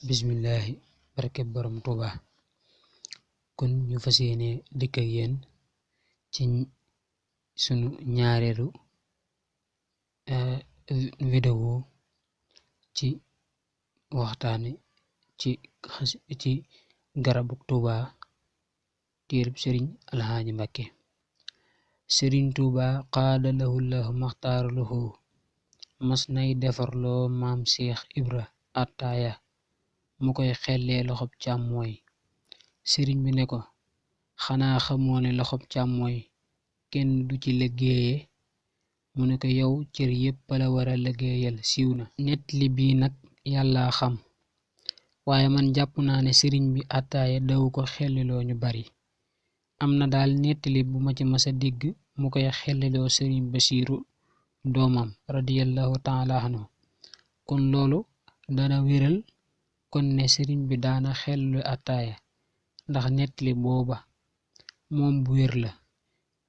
bismillahi barke borom Tuuba. Kon ñu fas yéene dikk ak yéen ci sunu ñaareelu vidéo ci waxtaane ci garabuk Tuuba, téereb sëriñ Alxaaji Mbakke. Sëriñ Tuuba qaada lahu llahu maxtaara lahu mas nay defarloo maam Seex Ibra attaaya mu koy xellee loxob càmmooy. Sëriñ bi ne ko, xanaa xamoo ne loxob càmmooy kenn du ci liggéeye? mu ne ko, yow cër yépp la wara liggéeyal. siiw na. Nettali bii nag yàlla xam, waaye man jàpp naa ne sëriñ bi attaaya dawu ko xelliloo ñu bari. am na daal nettali bu ma ci masa dégg mu koy xelliloo sëriñ Basiiru doomam radiyallahu taala anhu. kon loolu dana wéral kon ne sëriñ bi daana xellu attaaya, ndax nettali booba moom bu wér la,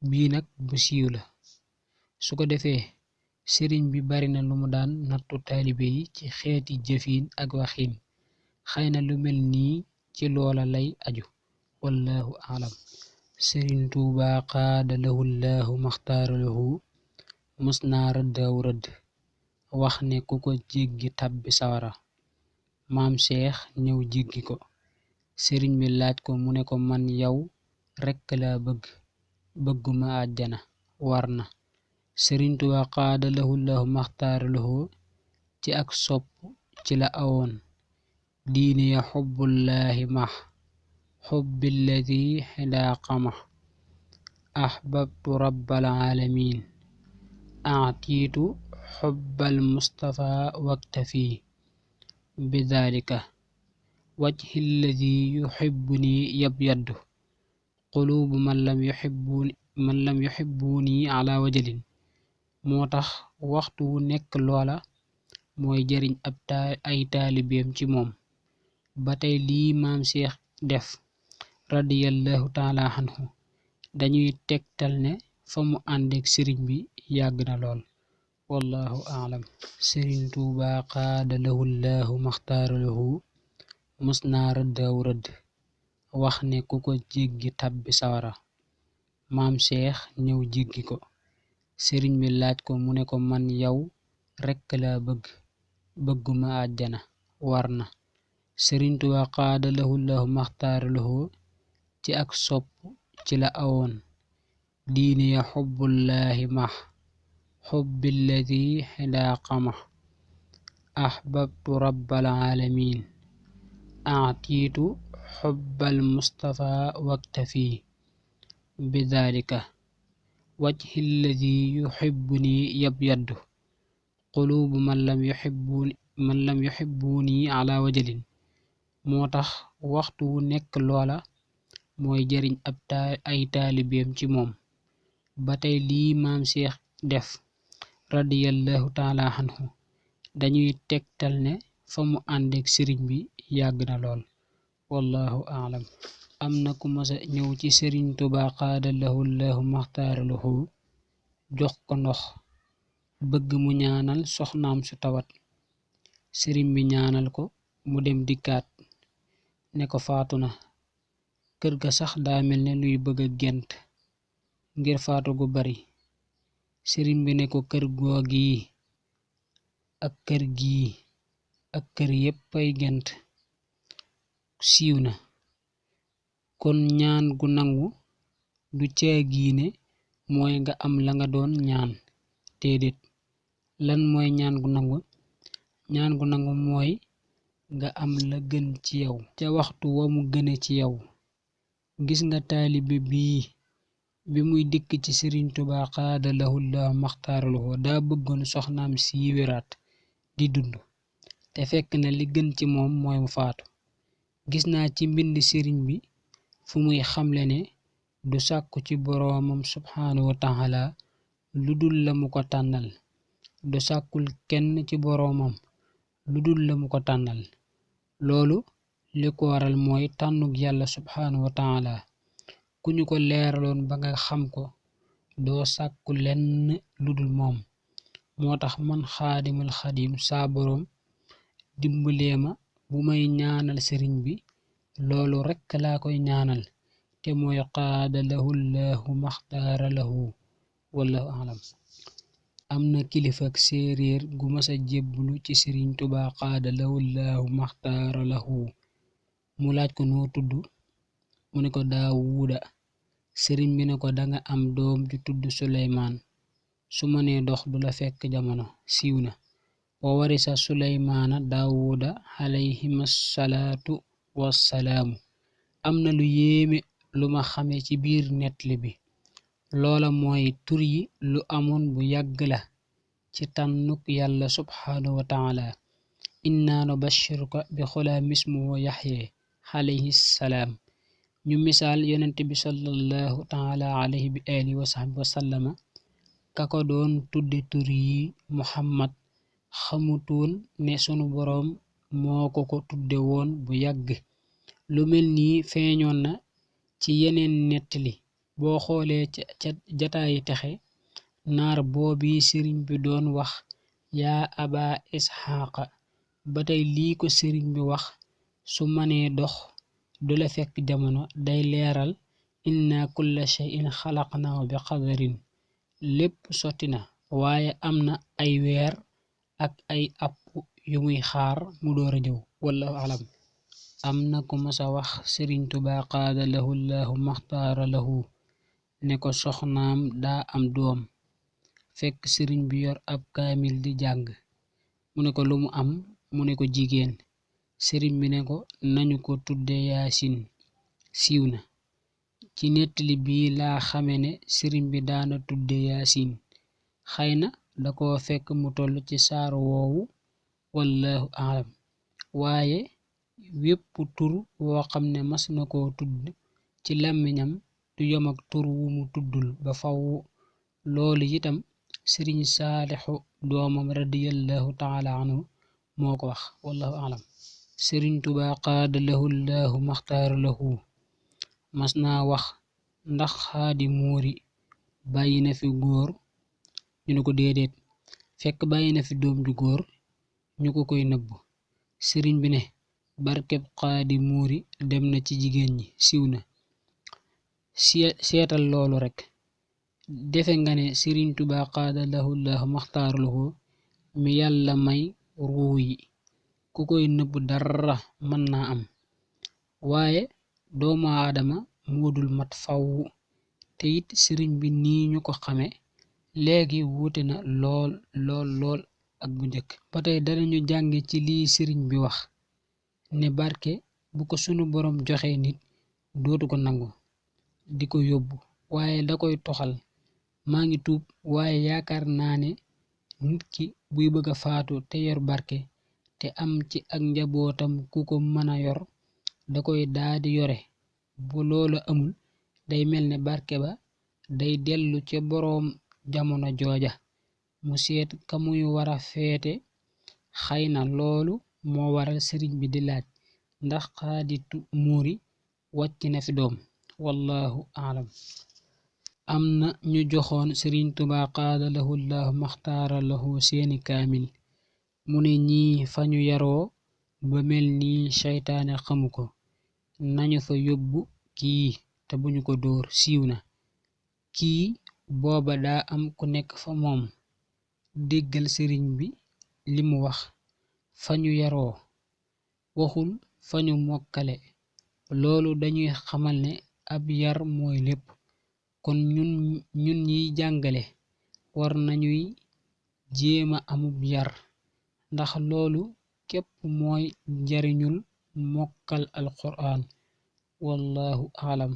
bii nag bu siiw la. su ko defee sëriñ bi bari na lu mu daan nattu taalibe yi ci xeeti jëfiin ak waxiin, xëy na lu mel nii ci loola lay aju. wallahu alam. Sëriñ Tuuba qaada lahu llahu maxtaara lahu mos naa rëddaw rëdd wax ne ku ko jéggi tàbbi sawara. maam Seex ñëw jéggi ko. sëriñ bi laaj ko, mu ne ko, man yow rekk laa bëgguma àjjana war na. Sëriñ Tuuba qaada lahu llahu maxtaara lahu ci ak sopp ci la awoon. diine ya xubbullaahi max xubbilladi xidaa qamax ahbabtu rabbal alamin atiitu xubbal mustafa waktafi bidalika wajhi alladi yuxibbuni yabyaddu quluubu man lam yuxibbuni ala wajalin. moo tax waxtu wu nekk loola mooy jariñ ay taalibeem ci moom. ba tey lii maam Seex def radiyallahu taala anhu dañuy tegtal ne fa mu àndeek sëriñ bi yàgg na lool. wallahu aalam. Sëriñ Tuuba qaada lahu llahu maxtaara lahu mos naa rëddaw rëdd wax ne ku ko jéggi tàbbi sawara. maam Seex ñëw jéggi ko. sëriñ bi laaj ko, mu ne ko, man yow rekk laa bëgguma àjjana war na. Sëriñ Tuuba qaada lahu llahu maxtaara lahu ci ak sopp ci la awoon. diine ya xubbullaahi max xubbilladi xidaa qamax ahbabtu rabbal alamin atiitu xubbal mustafa waktafi bidalika wajhi alladi yuxibbuni yabyaddu quluubu man lam yuxibbuni ala wajalin. moo tax waxtu wu nekk loola mooy jariñ ay taalibeem ci moom. ba tey lii maam Seex def radiyallahu taala anhu dañuy tegtal ne fa mu àndeek sëriñ bi yàgg na lool. wallahu aalam. am na ku masa ñëw ci sëriñ Tuuba qaada lahu llahu maxtaara lahu jox ko ndox, bëgg mu ñaanal soxnaam su tawat. sëriñ bi ñaanal ko mu dem dikkaat ne ko, faatu na. kër ga sax daa mel ne luy bëgg a gent ngir faatu gu bari. sëriñ bi ne ko, kër googii ak kër gii ak kër yépp ay gent. siiw na. kon ñaan gu nangu du caagiine mooy nga am la nga doon ñaan. déedéet. lan mooy ñaan gu nangu? ñaan gu nangu mooy nga am la gën ci yow ca waxtu wa mu gëne ci yow. gis nga taalibe bii bi muy dikk ci sëriñ Tuuba qaada lahu llahu maxtaara lahu daa bëggoon soxnaam si wéraat di dund, te fekk na li gën ci moom mooy mu faatu. gis naa ci mbind sëriñ bi fu muy xamle ne du sàkku ci boroomam subhaanahu wa taala lu dul la mu ko tànnal. du sàkkul kenn ci boroomam lu dul la mu ko tànnal. loolu li ko waral mooy tànnug yàlla subhaanahu wa taala. ku ñu ko leeraloon ba nga xam ko doo sàkku lenn lu dul moom. moo tax man xaadimul xadim saa boroom dimbalee ma bu may ñaanal sëriñ bi loolu rekk laa koy ñaanal te mooy qaada lahu llahu maxtaara lahu wallahu alam. am na kilifak séeréer gu masa jébbulu ci sëriñ Tuubaa qaada lahu llahu maxtaara lahu mu laaj ko noo tudd mu ne ko Daawuda. sëriñ bi ne ko danga am doom ju tudd Suleymaan su ma nee dox du la fekk jamono siiw na wa warisa Suleymaana Daawuda alayhimassalaatu wassalaamu. am na lu yéeme lu ma xame ci biir nettali bi loola mooy tur yi lu amoon bu yàgg la ci tànnuk yàlla subhaanahu wa taala. inna nubashiruka bi xulaam ismuhu Yaxya alayhi salaam. ñu misaal yonent bi sallallahu taala alayhi bi alihi wa sahbi wa sallama ka ko doon tudde tur yi Muhammad xamutoon ne sunu boroom moo ko ko tudde woon bu yàgg. lu mel nii feeñoon na ci yeneen nettali boo xoolee ca jataayi texe naar boobi sëriñ bi doon wax yaa aba isxaaqa ba tey lii ko sëriñ bi wax su manee dox du la fekk jamono day leeral inna kulla shay'in xalaqnaahu bi qadarin. lépp sotti na waaye am na ay weer ak ay app yu muy xaar mu door a ñëw wallahu alam. am na ku masa wax sëriñ Tuubaa qaada lahu llahu maxtaara lahu ne ko soxnaam daa am doom fekk sëriñ bi yor ab kaamil di jàng mu ne ko lu mu am mu ne ko jigéen. sëriñ bi ne ko nañu ko tudde Yaasin siiw na. ci nettali bii laa xame ne sëriñ bi daana tudde Yaasin xëy na da ko fekk mu toll ci saar woowu wallahu alam. waaye wépp tur woo xam ne mas na koo tudd ci làmmiñam du yem ak tur wu mu tuddul ba faw. loolu itam sëriñ Saalixu doomam radiyallahu taala anhu moo ko wax wallahu alam. sëriñ Tuubaa qaada lahu llahu maxtaara lahu mas naa wax ndax xaadi muuri bàyyi na fi góor ñu ne ko déedéet fekk bàyyi na fi doom ju góor ñu ko koy nëbb. sëriñ bi ne barkeb xaadi muuri dem na ci jigéen ñi siiw na. seetal loolu rekk defe nga ne sëriñ Tuubaa qaada lahu llahu maxtaara lahu mi yàlla may ruu yi ku koy nëbb dara mën naa am. waaye doomu aadama moodul mat faw te it sëriñ bi nii ñu ko xame léegi wuute na lool ak bu njëkk. ba tey danañu jànge ci lii sëriñ bi wax ne barke bu ko sunu boroom joxe nit dootu ko nangu di ko yóbbu waaye da koy toxal. maa ngi tuub waaye yaakaar naa ne nit ki buy bëgg a faatu te yor barke te am ci ak njabootam ku ko mën a yor da koy daadi yore. bu loola amul day mel ne barke ba day dellu ca boroom jamono jooja mu seet ka muy wara feete. xëy na loolu moo waral sëriñ bi di laaj ndax xaaditu muuri wàcc na fi doom wallahu alam. am na ñu joxoon sëriñ Tuubaa qaada lahu llahu maxtaara lahu seeni kaamil mu ne ñii fa ñu yaroo ba mel nii seytaane xamu ko nañu fa yóbbu kii te buñu ko dóor siiw na. kii booba daa am ku nekk fa moom déggal sëriñ bi li mu wax fa ñu yaroo waxul fa ñu mokkale. loolu dañuy xamal ne ab yar mooy lépp. kon ñun ñiy jàngale war nañuy jéema amub yar ndax loolu képp mooy njariñul mokkal alquran wallahu alam.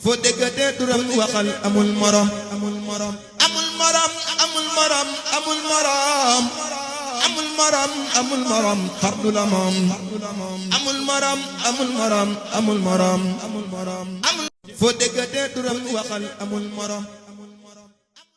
foo déggatee turam waxal amul morom amul morom amul morom amul morom amul morom amul morom amul morom fardu la moom amul morom amul morom amul morom amul morom amul foo déggatee turam waxal amul morom